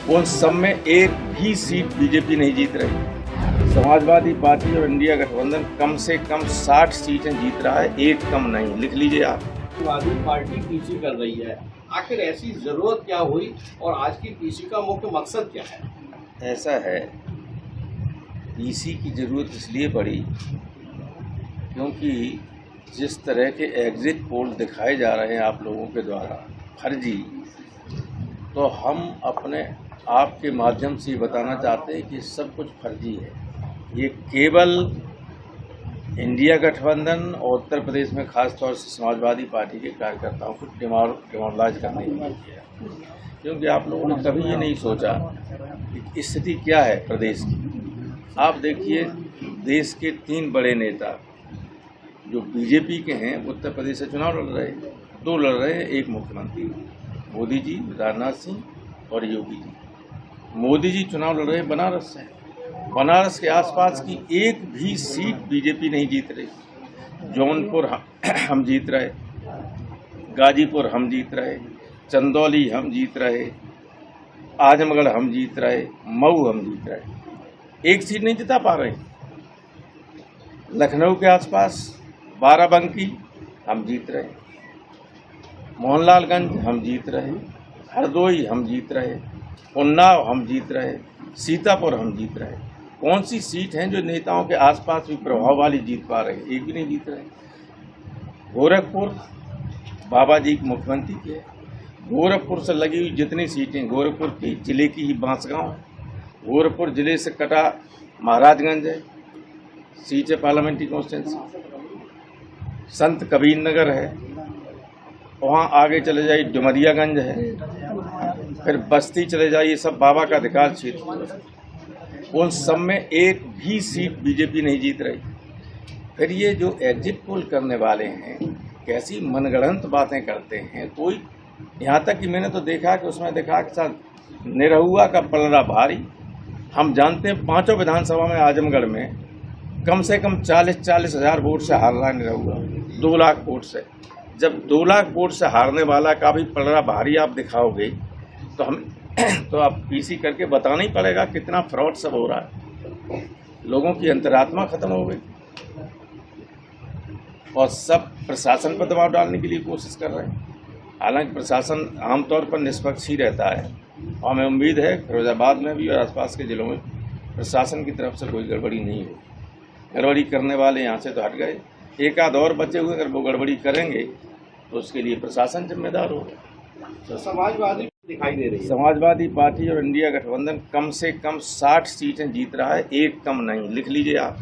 उन सब में एक भी सीट बीजेपी नहीं जीत रही। समाजवादी पार्टी और इंडिया गठबंधन कम से कम 60 सीटें जीत रहा है, एक कम नहीं। लिख लीजिए आप। समाजवादी पार्टी पीछे कर रही है, आखिर ऐसी जरूरत क्या हुई और आज की पीसी का मुख्य मकसद क्या है? ऐसा है, पीसी की जरूरत इसलिए पड़ी क्योंकि जिस तरह के एग्जिट पोल दिखाए जा रहे हैं आप लोगों के द्वारा फर्जी, तो हम अपने आप के माध्यम से बताना चाहते हैं कि सब कुछ फर्जी है। ये केवल इंडिया गठबंधन और उत्तर प्रदेश में खास तौर से समाजवादी पार्टी के कार्यकर्ताओं को डिमोरलाइज करने के लिए किया, क्योंकि आप लोगों ने कभी ये नहीं सोचा कि स्थिति क्या है प्रदेश की। आप देखिए, देश के 3 बड़े नेता जो बीजेपी के हैं उत्तर प्रदेश से चुनाव लड़ रहे हैं, 2 लड़ रहे हैं, एक मुख्यमंत्री मोदी जी, राजनाथ सिंह और योगी जी। मोदी जी चुनाव लड़ रहे हैं बनारस से। बनारस के आसपास की एक भी सीट बीजेपी नहीं जीत रही। जौनपुर हम जीत रहे, गाजीपुर हम जीत रहे, चंदौली हम जीत रहे, आजमगढ़ हम जीत रहे, मऊ हम जीत रहे, एक सीट नहीं जिता पा रहे। लखनऊ के आसपास बाराबंकी हम जीत रहे, मोहनलालगंज हम जीत रहे, हरदोई हम जीत रहे, उन्नाव हम जीत रहे, सीतापुर हम जीत रहे। कौन सी सीट हैं जो नेताओं के आसपास भी प्रभाव वाली जीत पा रहे? एक भी नहीं जीत रहे। गोरखपुर बाबा जी मुख्यमंत्री के, गोरखपुर से लगी हुई जितनी सीटें, गोरखपुर की जिले की ही बांसगांव, गोरखपुर जिले से कटा महाराजगंज है, सीट है पार्लियामेंट्री कॉन्स्टिट्यूंसी, संत कबीर नगर है, वहाँ आगे चले जाइए डुमरियागंज है, फिर बस्ती चले जाइए, सब बाबा का अधिकार क्षेत्र। उन सब में एक भी सीट बीजेपी नहीं जीत रही। फिर ये जो एग्जिट पोल करने वाले हैं, कैसी मनगढ़ंत बातें करते हैं। कोई यहाँ तक कि मैंने तो देखा कि उसमें देखा कि साथ निरहुआ का पलड़ा भारी। हम जानते हैं 5 विधानसभा में आजमगढ़ में कम से कम 40-40 हज़ार वोट से हार रहा है निरहुआ, 2 लाख वोट से। जब 2 लाख वोट से हारने वाला का भी पलड़ा भारी आप दिखाओगे तो आप पीसी करके बताना ही पड़ेगा कितना फ्रॉड सब हो रहा है। लोगों की अंतरात्मा खत्म हो गई और सब प्रशासन पर दबाव डालने के लिए कोशिश कर रहे हैं। हालांकि प्रशासन आमतौर पर निष्पक्ष ही रहता है और हमें उम्मीद है फिरोजाबाद में भी और आसपास के जिलों में प्रशासन की तरफ से कोई गड़बड़ी नहीं होगी। गड़बड़ी करने वाले यहाँ से तो हट गए, एक आध और बचे हुए, अगर वो गड़बड़ी करेंगे तो उसके लिए प्रशासन जिम्मेदार होगा। तो समाजवादी दिखाई दे रही है। समाजवादी पार्टी और इंडिया गठबंधन कम से कम 60 सीटें जीत रहा है, एक कम नहीं। लिख लीजिए आप।